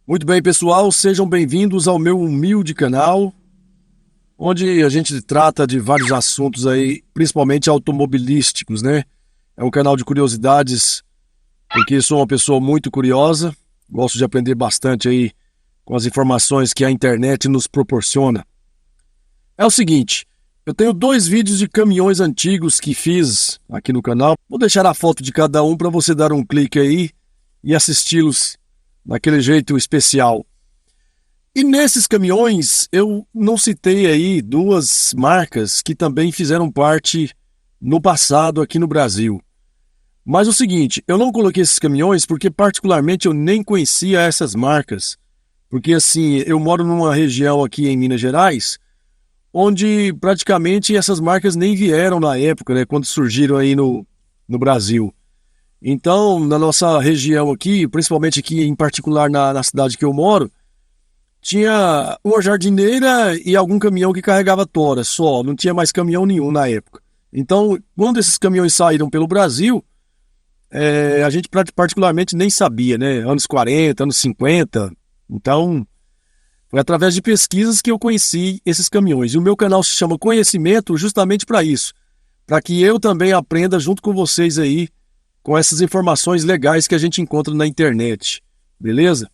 Muito bem, pessoal, sejam bem-vindos ao meu humilde canal, onde a gente trata de vários assuntos aí, principalmente automobilísticos, né? É um canal de curiosidades, porque sou uma pessoa muito curiosa, gosto de aprender bastante aí com as informações que a internet nos proporciona. É o seguinte, eu tenho 2 vídeos de caminhões antigos que fiz aqui no canal. Vou deixar a foto de cada um para você dar um clique aí e assisti-los daquele jeito especial. E nesses caminhões eu não citei aí 2 marcas que também fizeram parte no passado aqui no Brasil. Mas o seguinte, eu não coloquei esses caminhões porque particularmente eu nem conhecia essas marcas. Porque assim, eu moro numa região aqui em Minas Gerais, onde praticamente essas marcas nem vieram na época, né, quando surgiram aí no Brasil. Então, na nossa região aqui, principalmente aqui em particular na cidade que eu moro, tinha uma jardineira e algum caminhão que carregava tora só, não tinha mais caminhão nenhum na época. Então, quando esses caminhões saíram pelo Brasil, a gente particularmente nem sabia, né? Anos 40, anos 50. Então, foi através de pesquisas que eu conheci esses caminhões. E o meu canal se chama Conhecimento justamente para isso, para que eu também aprenda junto com vocês aí, com essas informações legais que a gente encontra na internet, beleza?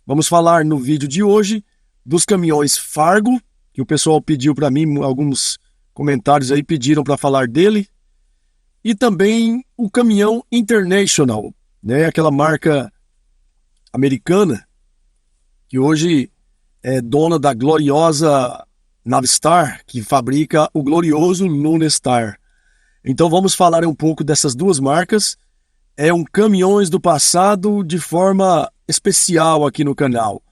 Vamos falar no vídeo de hoje dos caminhões Fargo, que o pessoal pediu para mim, alguns comentários aí pediram para falar dele, e também o caminhão International, né? Aquela marca americana que hoje é dona da gloriosa Navistar, que fabrica o glorioso Lunestar. Então vamos falar um pouco dessas 2 marcas. É um caminhões do passado de forma especial aqui no canal.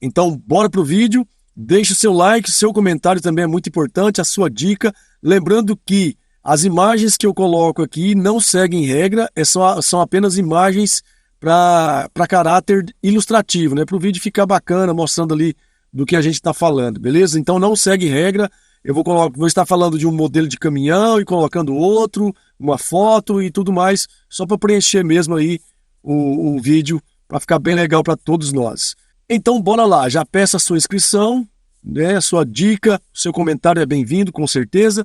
Então, bora pro vídeo, deixe o seu like, seu comentário também é muito importante, a sua dica. Lembrando que as imagens que eu coloco aqui não seguem regra, são apenas imagens para caráter ilustrativo, né? Para o vídeo ficar bacana, mostrando ali do que a gente está falando, beleza? Então não segue regra. Eu vou estar falando de um modelo de caminhão e colocando outro, uma foto e tudo mais, só para preencher mesmo aí o vídeo, para ficar bem legal para todos nós. Então bora lá, já peça a sua inscrição, né, a sua dica, seu comentário é bem-vindo, com certeza.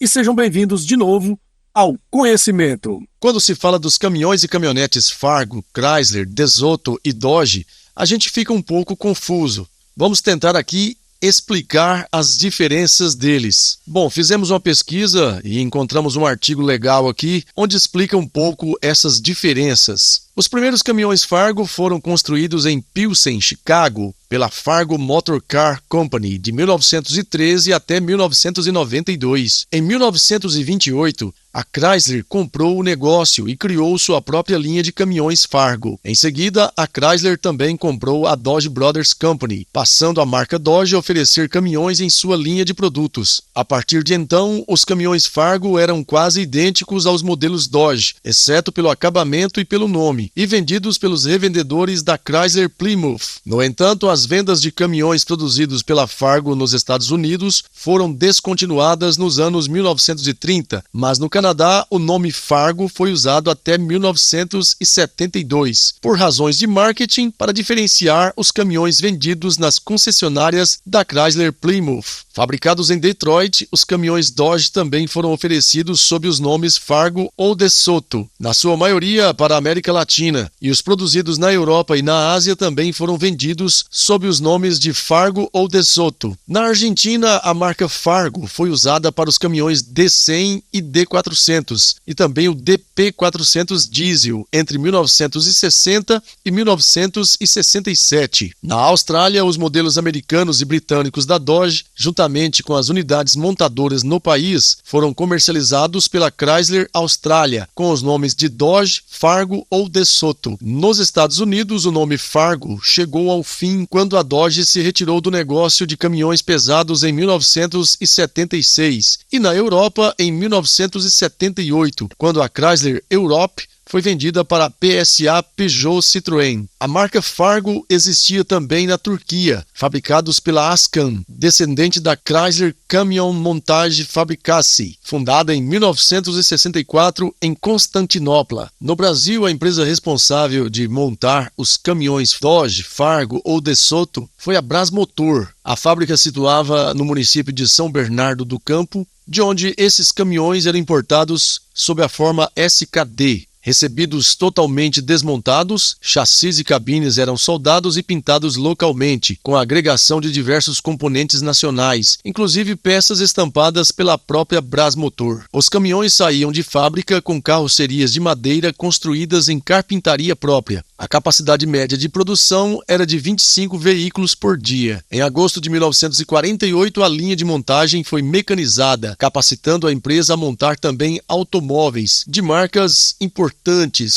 E sejam bem-vindos de novo ao Conhecimento. Quando se fala dos caminhões e caminhonetes Fargo, Chrysler, DeSoto e Dodge, a gente fica um pouco confuso. Vamos tentar aqui explicar as diferenças deles. Bom, fizemos uma pesquisa e encontramos um artigo legal aqui onde explica um pouco essas diferenças. Os primeiros caminhões Fargo foram construídos em Pilsen, Chicago, pela Fargo Motor Car Company, de 1913 até 1992. Em 1928, a Chrysler comprou o negócio e criou sua própria linha de caminhões Fargo. Em seguida, a Chrysler também comprou a Dodge Brothers Company, passando a marca Dodge a oferecer caminhões em sua linha de produtos. A partir de então, os caminhões Fargo eram quase idênticos aos modelos Dodge, exceto pelo acabamento e pelo nome, e vendidos pelos revendedores da Chrysler Plymouth. No entanto, as vendas de caminhões produzidos pela Fargo nos Estados Unidos foram descontinuadas nos anos 1930, mas no Canadá o nome Fargo foi usado até 1972, por razões de marketing para diferenciar os caminhões vendidos nas concessionárias da Chrysler Plymouth. Fabricados em Detroit, os caminhões Dodge também foram oferecidos sob os nomes Fargo ou DeSoto, na sua maioria para a América Latina, e os produzidos na Europa e na Ásia também foram vendidos sob os nomes de Fargo ou DeSoto. Na Argentina, a marca Fargo foi usada para os caminhões D100 e D400, e também o DP400 diesel, entre 1960 e 1967. Na Austrália, os modelos americanos e britânicos da Dodge, juntamente com as unidades montadoras no país, foram comercializados pela Chrysler Austrália, com os nomes de Dodge, Fargo ou DeSoto. Nos Estados Unidos, o nome Fargo chegou ao fim quando a Dodge se retirou do negócio de caminhões pesados em 1976, e na Europa em 1978, quando a Chrysler Europe foi vendida para a PSA Peugeot Citroën. A marca Fargo existia também na Turquia, fabricados pela Ascan, descendente da Chrysler Camion Montage Fabricatie, fundada em 1964 em Constantinopla. No Brasil, a empresa responsável de montar os caminhões Dodge, Fargo ou DeSoto foi a Brasmotor. A fábrica situava no município de São Bernardo do Campo, de onde esses caminhões eram importados sob a forma SKD. Recebidos totalmente desmontados, chassis e cabines eram soldados e pintados localmente, com a agregação de diversos componentes nacionais, inclusive peças estampadas pela própria Brasmotor. Os caminhões saíam de fábrica com carrocerias de madeira construídas em carpintaria própria. A capacidade média de produção era de 25 veículos por dia. Em agosto de 1948, a linha de montagem foi mecanizada, capacitando a empresa a montar também automóveis de marcas importantes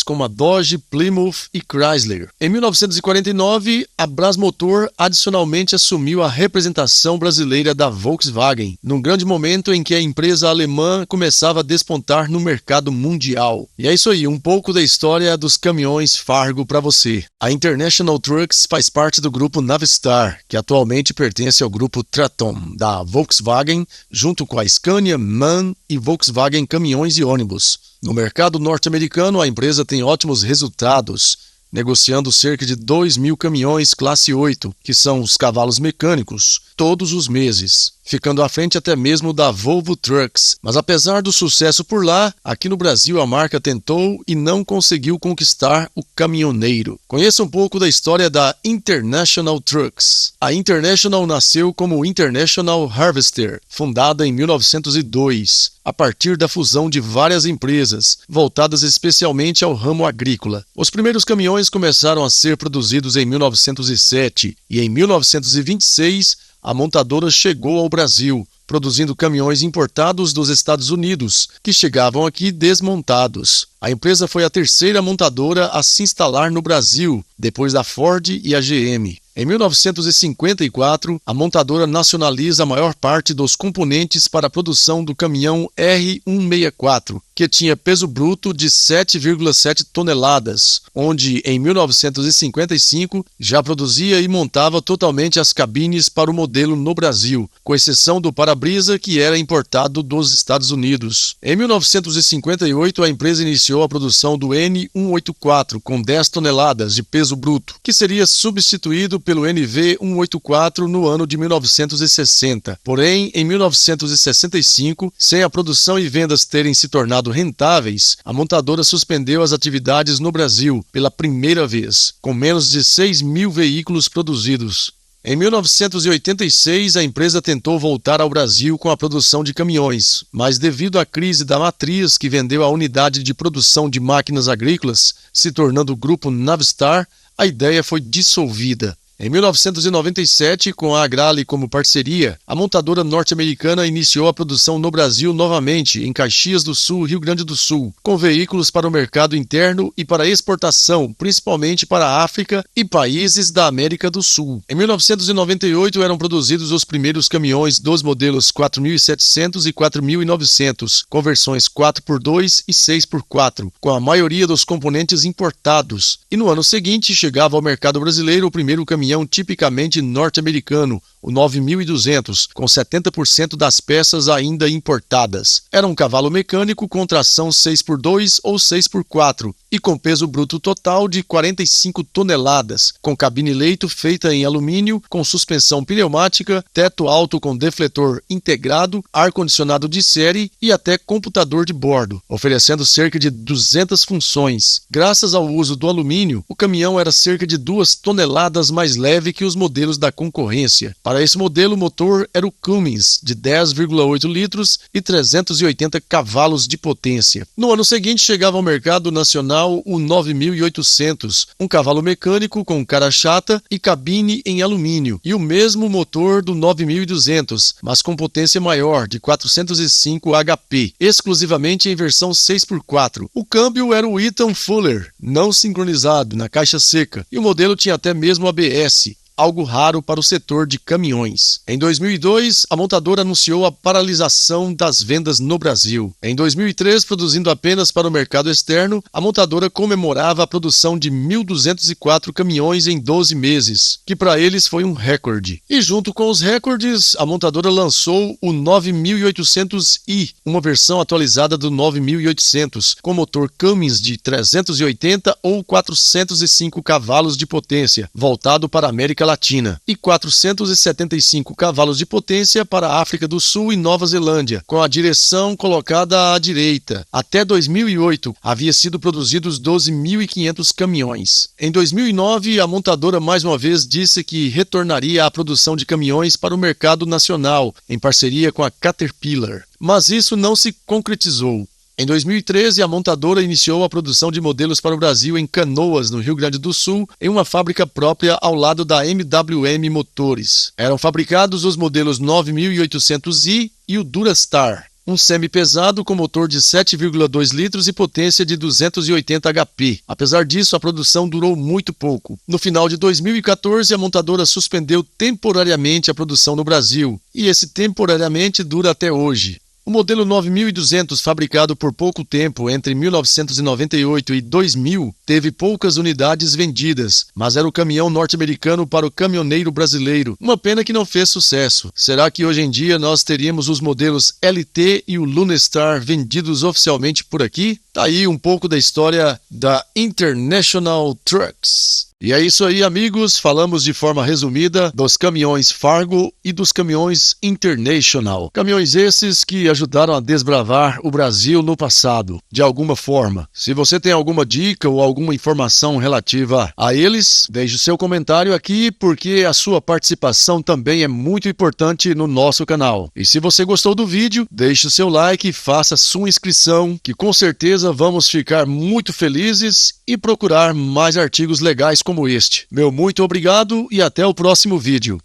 como a Dodge, Plymouth e Chrysler. Em 1949, a Brasmotor adicionalmente assumiu a representação brasileira da Volkswagen, num grande momento em que a empresa alemã começava a despontar no mercado mundial. E é isso aí, um pouco da história dos caminhões Fargo para você. A International Trucks faz parte do grupo Navistar, que atualmente pertence ao grupo Traton, da Volkswagen, junto com a Scania, MAN e Volkswagen Caminhões e Ônibus. No mercado norte-americano, a empresa tem ótimos resultados, negociando cerca de 2.000 caminhões classe 8, que são os cavalos mecânicos, todos os meses, ficando à frente até mesmo da Volvo Trucks. Mas apesar do sucesso por lá, aqui no Brasil a marca tentou e não conseguiu conquistar o caminhoneiro. Conheça um pouco da história da International Trucks. A International nasceu como International Harvester, fundada em 1902, a partir da fusão de várias empresas, voltadas especialmente ao ramo agrícola. Os primeiros caminhões começaram a ser produzidos em 1907 e em 1926 a montadora chegou ao Brasil, produzindo caminhões importados dos Estados Unidos, que chegavam aqui desmontados. A empresa foi a terceira montadora a se instalar no Brasil, depois da Ford e a GM. Em 1954, a montadora nacionaliza a maior parte dos componentes para a produção do caminhão R164, que tinha peso bruto de 7,7 toneladas, onde em 1955 já produzia e montava totalmente as cabines para o modelo no Brasil, com exceção do para-brisa que era importado dos Estados Unidos. Em 1958, a empresa iniciou a produção do N184 com 10 toneladas de peso bruto, que seria substituído pelo NV184 no ano de 1960. Porém, em 1965, sem a produção e vendas terem se tornado rentáveis, a montadora suspendeu as atividades no Brasil pela primeira vez, com menos de 6.000 veículos produzidos. Em 1986, a empresa tentou voltar ao Brasil com a produção de caminhões, mas devido à crise da matriz que vendeu a unidade de produção de máquinas agrícolas, se tornando o grupo Navistar, a ideia foi dissolvida. Em 1997, com a Agrale como parceria, a montadora norte-americana iniciou a produção no Brasil novamente, em Caxias do Sul, Rio Grande do Sul, com veículos para o mercado interno e para exportação, principalmente para a África e países da América do Sul. Em 1998, eram produzidos os primeiros caminhões dos modelos 4.700 e 4.900, com versões 4x2 e 6x4, com a maioria dos componentes importados. E no ano seguinte, chegava ao mercado brasileiro o primeiro caminhão tipicamente norte-americano, o 9.200, com 70% das peças ainda importadas. Era um cavalo mecânico com tração 6x2 ou 6x4 e com peso bruto total de 45 toneladas, com cabine-leito feita em alumínio, com suspensão pneumática, teto alto com defletor integrado, ar-condicionado de série e até computador de bordo, oferecendo cerca de 200 funções. Graças ao uso do alumínio, o caminhão era cerca de 2 toneladas mais leve que os modelos da concorrência. Para esse modelo, o motor era o Cummins, de 10,8 litros e 380 cavalos de potência. No ano seguinte, chegava ao mercado nacional o 9.800, um cavalo mecânico com cara chata e cabine em alumínio, e o mesmo motor do 9.200, mas com potência maior, de 405 HP, exclusivamente em versão 6x4. O câmbio era o Eaton Fuller, não sincronizado, na caixa seca, e o modelo tinha até mesmo ABS. algo raro para o setor de caminhões. Em 2002, a montadora anunciou a paralisação das vendas no Brasil. Em 2003, produzindo apenas para o mercado externo, a montadora comemorava a produção de 1.204 caminhões em 12 meses, que para eles foi um recorde. E junto com os recordes, a montadora lançou o 9800i, uma versão atualizada do 9800, com motor Cummins de 380 ou 405 cavalos de potência, voltado para a América Latina, e 475 cavalos de potência para a África do Sul e Nova Zelândia, com a direção colocada à direita. Até 2008, havia sido produzidos 12.500 caminhões. Em 2009, a montadora mais uma vez disse que retornaria à produção de caminhões para o mercado nacional, em parceria com a Caterpillar. Mas isso não se concretizou. Em 2013, a montadora iniciou a produção de modelos para o Brasil em Canoas, no Rio Grande do Sul, em uma fábrica própria ao lado da MWM Motores. Eram fabricados os modelos 9800i e o Durastar, um semi-pesado com motor de 7,2 litros e potência de 280 HP. Apesar disso, a produção durou muito pouco. No final de 2014, a montadora suspendeu temporariamente a produção no Brasil, e esse temporariamente dura até hoje. O modelo 9200, fabricado por pouco tempo entre 1998 e 2000, teve poucas unidades vendidas, mas era o caminhão norte-americano para o caminhoneiro brasileiro. Uma pena que não fez sucesso. Será que hoje em dia nós teríamos os modelos LT e o Lunestar vendidos oficialmente por aqui? Tá aí um pouco da história da International Trucks. E é isso aí, amigos. Falamos de forma resumida dos caminhões Fargo e dos caminhões International. Caminhões esses que ajudaram a desbravar o Brasil no passado, de alguma forma. Se você tem alguma dica ou alguma informação relativa a eles, deixe o seu comentário aqui, porque a sua participação também é muito importante no nosso canal. E se você gostou do vídeo, deixe o seu like e faça sua inscrição, que com certeza vamos ficar muito felizes e procurar mais artigos legais como este. Meu muito obrigado e até o próximo vídeo.